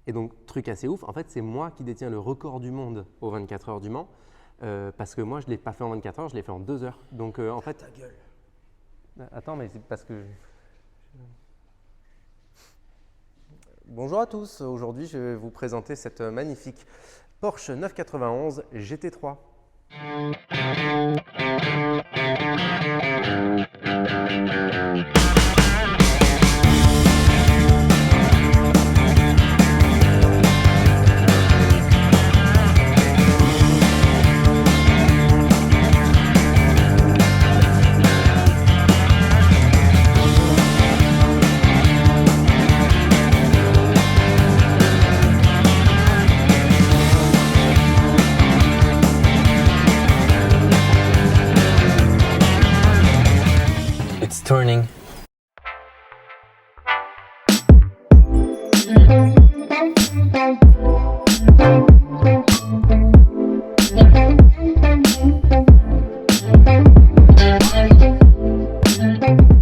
Et donc, truc assez ouf, en fait, c'est moi qui détiens le record du monde aux 24 heures du Mans. Parce que moi, je ne l'ai pas fait en 24 heures, je l'ai fait en 2 heures. Donc, en fait. Ta gueule. Attends, mais c'est parce que. Bonjour à tous, aujourd'hui je vais vous présenter cette magnifique Porsche 991 GT3. Turning.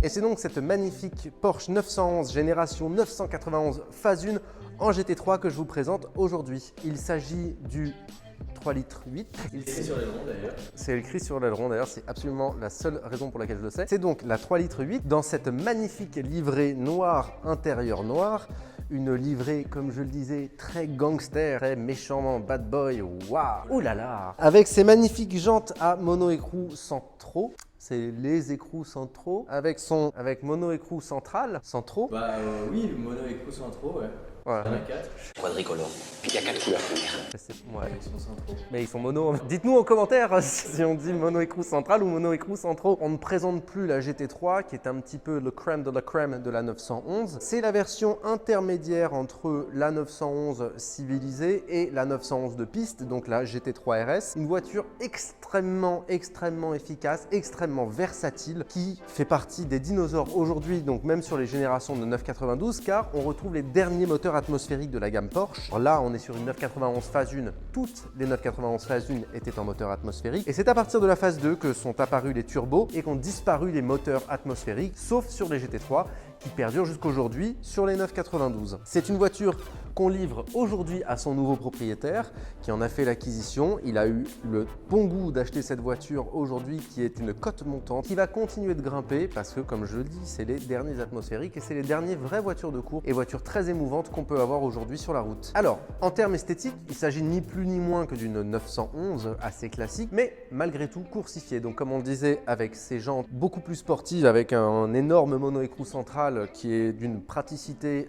Et c'est donc cette magnifique Porsche 911 génération 991 phase 1 en GT3 que je vous présente aujourd'hui. Il s'agit du 3 litres 8. C'est écrit sur l'aileron d'ailleurs. C'est écrit sur l'aileron d'ailleurs, c'est absolument la seule raison pour laquelle je le sais. C'est donc la 3 litres 8 dans cette magnifique livrée noire, intérieur noir. Une livrée, comme je le disais, très gangster, très méchant, bad boy, waouh, ouh là là. Avec ces magnifiques jantes à mono-écrou centraux. C'est les écrous centraux avec mono-écrou central, centraux. Bah oui, mono écrou centraux, ouais. Voilà. Il y en a 4. Quadricolore. Puis il y a 4 couleurs premières. Ouais. Ils sont centraux. Mais ils sont mono. Dites-nous en commentaire si on dit mono-écrou central ou mono-écrou centraux. On ne présente plus la GT3 qui est un petit peu le crème de la crème de la 911. C'est la version intermédiaire entre la 911 civilisée et la 911 de piste, donc la GT3 RS. Une voiture extrêmement efficace, extrêmement versatile qui fait partie des dinosaures aujourd'hui, donc même sur les générations de 992 car on retrouve les derniers moteurs atmosphériques de la gamme Porsche. Alors là, on est sur une 991 phase 1. Toutes les 991 phase 1 étaient en moteur atmosphérique. Et c'est à partir de la phase 2 que sont apparus les turbos et qu'ont disparu les moteurs atmosphériques, sauf sur les GT3 qui perdurent jusqu'aujourd'hui sur les 992. C'est une voiture qu'on livre aujourd'hui à son nouveau propriétaire qui en a fait l'acquisition. Il a eu le bon goût d'acheter cette voiture aujourd'hui qui est une cote montante qui va continuer de grimper parce que, comme je le dis, c'est les derniers atmosphériques et c'est les dernières vraies voitures de course et voitures très émouvantes qu'on peut avoir aujourd'hui sur la route. Alors, en termes esthétiques, il s'agit ni plus ni moins que d'une 911 assez classique, mais malgré tout coursifiée. Donc, comme on le disait, avec ces jantes beaucoup plus sportives, avec un énorme mono-écrou central qui est d'une praticité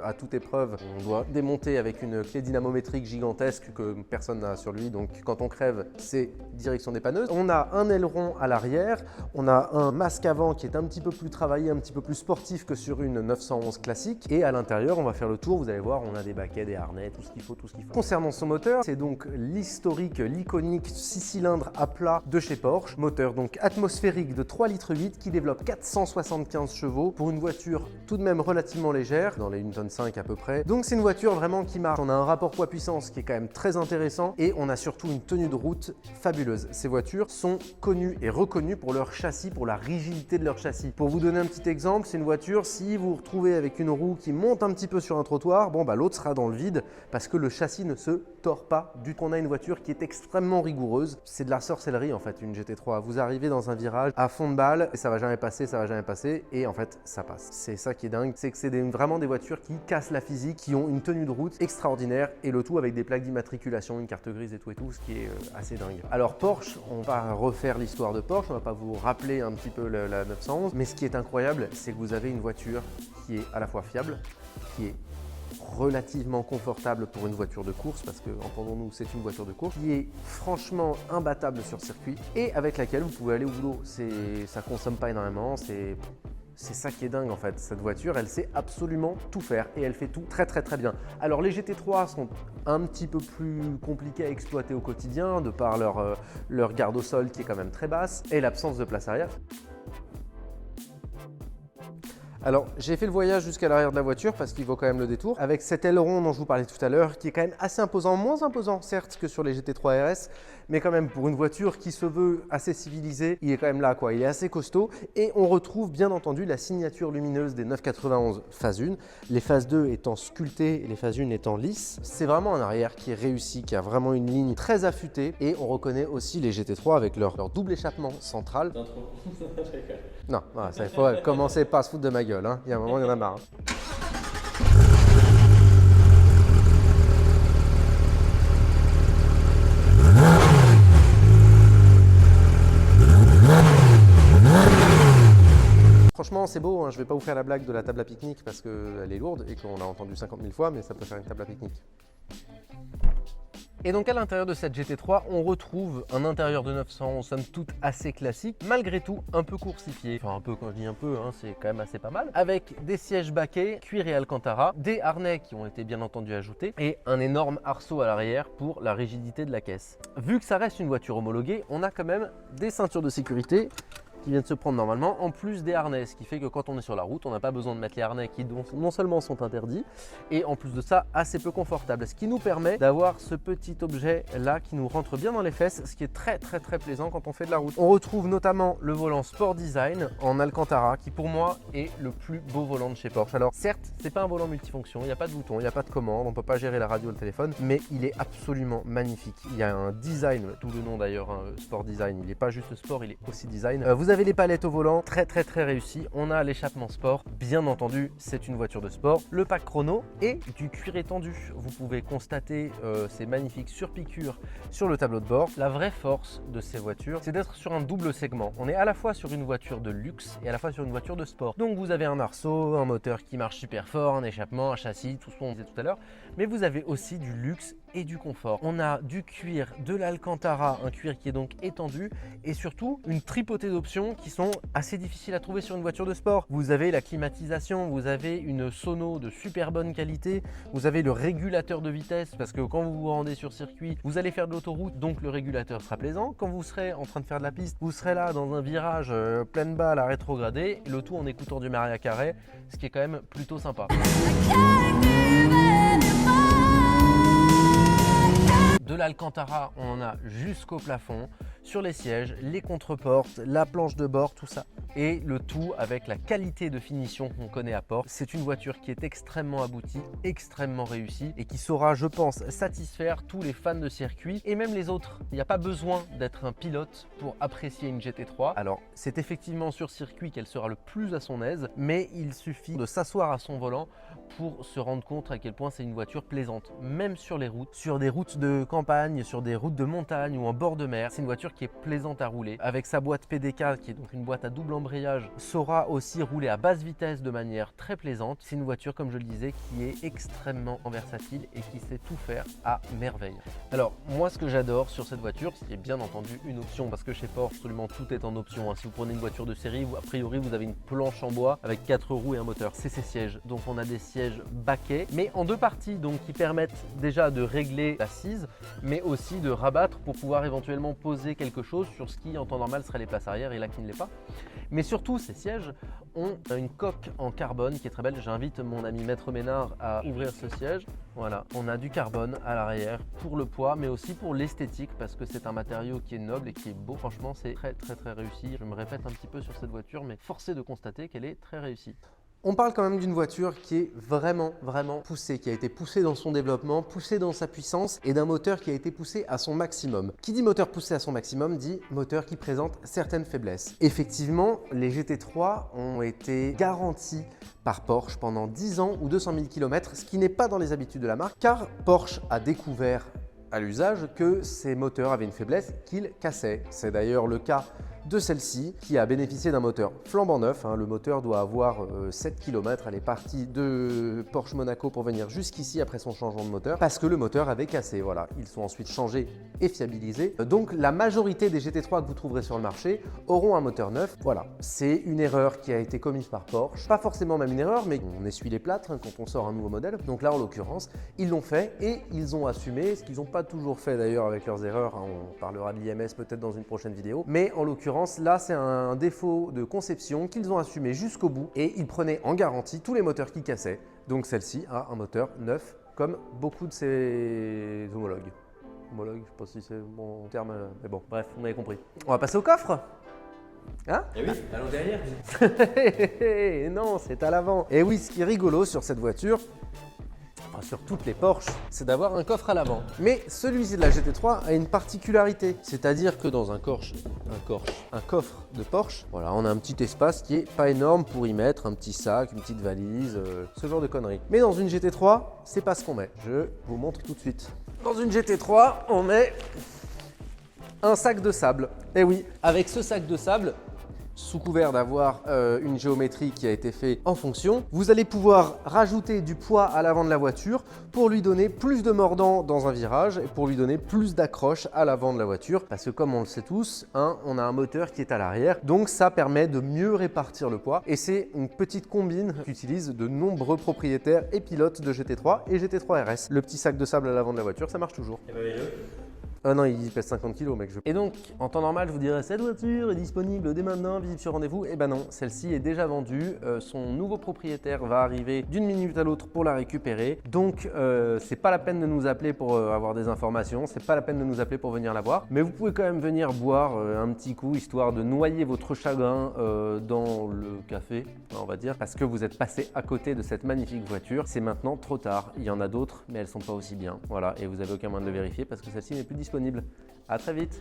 à toute épreuve. On doit démonter avec une clé dynamométrique gigantesque que personne n'a sur lui, donc quand on crève, c'est direction dépanneuse. On a un aileron à l'arrière, on a un masque avant qui est un petit peu plus travaillé, un petit peu plus sportif que sur une 911 classique, et à l'intérieur, on va faire le tour, vous allez voir, on a des baquets, des harnais, tout ce qu'il faut, tout ce qu'il faut. Concernant son moteur, c'est donc l'historique, l'iconique 6 cylindres à plat de chez Porsche, moteur donc atmosphérique de 3 litres 8 qui développe 475 chevaux pour une voiture tout de même relativement légère, dans les 1,5 tonnes à peu près. Donc c'est une voiture vraiment qui marche. On a un rapport poids-puissance qui est quand même très intéressant et on a surtout une tenue de route fabuleuse. Ces voitures sont connues et reconnues pour leur châssis, pour la rigidité de leur châssis. Pour vous donner un petit exemple, c'est une voiture, si vous vous retrouvez avec une roue qui monte un petit peu sur un trottoir, bon bah l'autre sera dans le vide parce que le châssis ne se tord pas du tout. On a une voiture qui est extrêmement rigoureuse. C'est de la sorcellerie en fait, une GT3. Vous arrivez dans un virage à fond de balle et ça va jamais passer, ça va jamais passer et en fait ça passe. C'est ça qui est dingue, c'est que c'est vraiment des voitures qui cassent la physique, qui ont une tenue de route extraordinaire et le tout avec des plaques d'immatriculation, une carte grise et tout, ce qui est assez dingue. Alors Porsche, on va refaire l'histoire de Porsche, on va pas vous rappeler un petit peu la 911, mais ce qui est incroyable, c'est que vous avez une voiture qui est à la fois fiable, qui est relativement confortable pour une voiture de course, parce que, entendons-nous, c'est une voiture de course, qui est franchement imbattable sur circuit et avec laquelle vous pouvez aller au boulot. Ça consomme pas énormément, c'est ça qui est dingue en fait. Cette voiture, elle sait absolument tout faire et elle fait tout très bien. Alors les GT3 sont un petit peu plus compliqués à exploiter au quotidien de par leur garde au sol qui est quand même très basse et l'absence de place arrière. Alors, j'ai fait le voyage jusqu'à l'arrière de la voiture parce qu'il vaut quand même le détour. Avec cet aileron dont je vous parlais tout à l'heure, qui est quand même assez imposant, moins imposant certes que sur les GT3 RS, mais quand même pour une voiture qui se veut assez civilisée, il est quand même là quoi, il est assez costaud. Et on retrouve bien entendu la signature lumineuse des 991 phase 1, les phases 2 étant sculptées et les phases 1 étant lisses. C'est vraiment un arrière qui est réussi, qui a vraiment une ligne très affûtée. Et on reconnaît aussi les GT3 avec leur double échappement central. Non, voilà, ça, il faut commencer par se foutre de ma gueule, hein. Il y a un moment, il y en a marre. Hein. Franchement, c'est beau, hein. Je ne vais pas vous faire la blague de la table à pique-nique parce qu'elle est lourde et qu'on l'a entendu 50 000 fois, mais ça peut faire une table à pique-nique. Et donc à l'intérieur de cette GT3, on retrouve un intérieur de 900, somme toute assez classique, malgré tout un peu coursifié. Enfin un peu, quand je dis un peu, hein, c'est quand même assez pas mal. Avec des sièges baquets, cuir et alcantara, des harnais qui ont été bien entendu ajoutés et un énorme arceau à l'arrière pour la rigidité de la caisse. Vu que ça reste une voiture homologuée, on a quand même des ceintures de sécurité qui viennent se prendre normalement, en plus des harnais, ce qui fait que quand on est sur la route, on n'a pas besoin de mettre les harnais qui non seulement sont interdits, et en plus de ça, assez peu confortables, ce qui nous permet d'avoir ce petit objet là qui nous rentre bien dans les fesses, ce qui est très plaisant quand on fait de la route. On retrouve notamment le volant Sport Design en Alcantara, qui pour moi est le plus beau volant de chez Porsche. Alors certes, c'est pas un volant multifonction, il n'y a pas de bouton, il n'y a pas de commande, on peut pas gérer la radio ou le téléphone, mais il est absolument magnifique. Il y a un design, tout le nom d'ailleurs, hein, Sport Design, il n'est pas juste sport, il est aussi design. Vous avez les palettes au volant, très réussi. On a l'échappement sport, bien entendu, c'est une voiture de sport. Le pack chrono et du cuir étendu. Vous pouvez constater ces magnifiques surpiqûres sur le tableau de bord. La vraie force de ces voitures, c'est d'être sur un double segment. On est à la fois sur une voiture de luxe et à la fois sur une voiture de sport. Donc vous avez un arceau, un moteur qui marche super fort, un échappement, un châssis, tout ce qu'on disait tout à l'heure. Mais vous avez aussi du luxe et du confort. On a du cuir, de l'Alcantara, un cuir qui est donc étendu et surtout une tripotée d'options qui sont assez difficiles à trouver sur une voiture de sport. Vous avez la climatisation, vous avez une sono de super bonne qualité, vous avez le régulateur de vitesse parce que quand vous vous rendez sur circuit, vous allez faire de l'autoroute, donc le régulateur sera plaisant. Quand vous serez en train de faire de la piste, vous serez là dans un virage pleine balle à rétrograder, le tout en écoutant du Mariah Carey, ce qui est quand même plutôt sympa. De l'Alcantara, on en a jusqu'au plafond, sur les sièges, les contreportes, la planche de bord, tout ça. Et le tout avec la qualité de finition qu'on connaît à Porsche. C'est une voiture qui est extrêmement aboutie, extrêmement réussie et qui saura, je pense, satisfaire tous les fans de circuit et même les autres. Il n'y a pas besoin d'être un pilote pour apprécier une GT3. Alors, c'est effectivement sur circuit qu'elle sera le plus à son aise, mais il suffit de s'asseoir à son volant pour se rendre compte à quel point c'est une voiture plaisante, même sur les routes, sur des routes de campagne, sur des routes de montagne ou en bord de mer. C'est une voiture qui est plaisante à rouler. Avec sa boîte PDK, qui est donc une boîte à double embrayage, saura aussi rouler à basse vitesse de manière très plaisante. C'est une voiture, comme je le disais, qui est extrêmement versatile et qui sait tout faire à merveille. Alors, moi, ce que j'adore sur cette voiture, ce qui est bien entendu une option, parce que chez Porsche, absolument tout est en option. Si vous prenez une voiture de série, a priori, vous avez une planche en bois avec 4 roues et un moteur. C'est ces sièges. Donc, on a des sièges baquets, mais en deux parties, donc qui permettent déjà de régler l'assise, mais aussi de rabattre pour pouvoir éventuellement poser quelque chose sur ce qui en temps normal serait les places arrière et là qui ne l'est pas. Mais surtout, ces sièges ont une coque en carbone qui est très belle. J'invite mon ami Maître Ménard à ouvrir ce siège. Voilà, on a du carbone à l'arrière pour le poids, mais aussi pour l'esthétique parce que c'est un matériau qui est noble et qui est beau. Franchement, c'est très réussi. Je me répète un petit peu sur cette voiture, mais force est de constater qu'elle est très réussie. On parle quand même d'une voiture qui est vraiment poussée, qui a été poussée dans son développement, poussée dans sa puissance et d'un moteur qui a été poussé à son maximum. Qui dit moteur poussé à son maximum dit moteur qui présente certaines faiblesses. Effectivement, les GT3 ont été garantis par Porsche pendant 10 ans ou 200 000 km, ce qui n'est pas dans les habitudes de la marque, car Porsche a découvert à l'usage que ces moteurs avaient une faiblesse qu'ils cassaient. C'est d'ailleurs le cas de celle-ci qui a bénéficié d'un moteur flambant neuf. Le moteur doit avoir 7 km. Elle est partie de Porsche Monaco pour venir jusqu'ici après son changement de moteur parce que le moteur avait cassé. Voilà, ils sont ensuite changés et fiabilisés. Donc la majorité des GT3 que vous trouverez sur le marché auront un moteur neuf. Voilà, c'est une erreur qui a été commise par Porsche. Pas forcément même une erreur, mais on essuie les plâtres quand on sort un nouveau modèle. Donc là, en l'occurrence, ils l'ont fait et ils ont assumé, ce qu'ils n'ont pas toujours fait d'ailleurs avec leurs erreurs. On parlera de l'IMS peut-être dans une prochaine vidéo, mais en l'occurrence, l'occurrence, là, c'est un défaut de conception qu'ils ont assumé jusqu'au bout et ils prenaient en garantie tous les moteurs qui cassaient. Donc celle-ci a un moteur neuf, comme beaucoup de ses homologues. Homologue, je sais pas si c'est mon terme, mais bon, bref, vous m'avez compris. On va passer au coffre. Hein? Et oui, allons derrière. Non, c'est à l'avant. Et oui, ce qui est rigolo sur cette voiture, enfin, sur toutes les Porsche, c'est d'avoir un coffre à l'avant. Mais celui-ci de la GT3 a une particularité, c'est-à-dire que dans un coffre de Porsche, voilà, on a un petit espace qui est pas énorme pour y mettre un petit sac, une petite valise, ce genre de conneries. Mais dans une GT3, c'est pas ce qu'on met. Je vous montre tout de suite. Dans une GT3, on met un sac de sable. Et oui, avec ce sac de sable, sous couvert d'avoir une géométrie qui a été faite en fonction, vous allez pouvoir rajouter du poids à l'avant de la voiture pour lui donner plus de mordant dans un virage et pour lui donner plus d'accroche à l'avant de la voiture. Parce que comme on le sait tous, on a un moteur qui est à l'arrière, donc ça permet de mieux répartir le poids. Et c'est une petite combine qu'utilisent de nombreux propriétaires et pilotes de GT3 et GT3 RS. Le petit sac de sable à l'avant de la voiture, ça marche toujours. Et bah, voyez-le. Ah non, il pèse 50 kg, mec. Et donc, en temps normal, je vous dirais, cette voiture est disponible dès maintenant, visible sur rendez-vous. Eh ben non, celle-ci est déjà vendue. Son nouveau propriétaire va arriver d'une minute à l'autre pour la récupérer. Donc, c'est pas la peine de nous appeler pour avoir des informations. C'est pas la peine de nous appeler pour venir la voir. Mais vous pouvez quand même venir boire un petit coup, histoire de noyer votre chagrin dans le café, on va dire, parce que vous êtes passé à côté de cette magnifique voiture. C'est maintenant trop tard. Il y en a d'autres, mais elles sont pas aussi bien. Voilà, et vous avez aucun moyen de le vérifier parce que celle-ci n'est plus disponible. À très vite.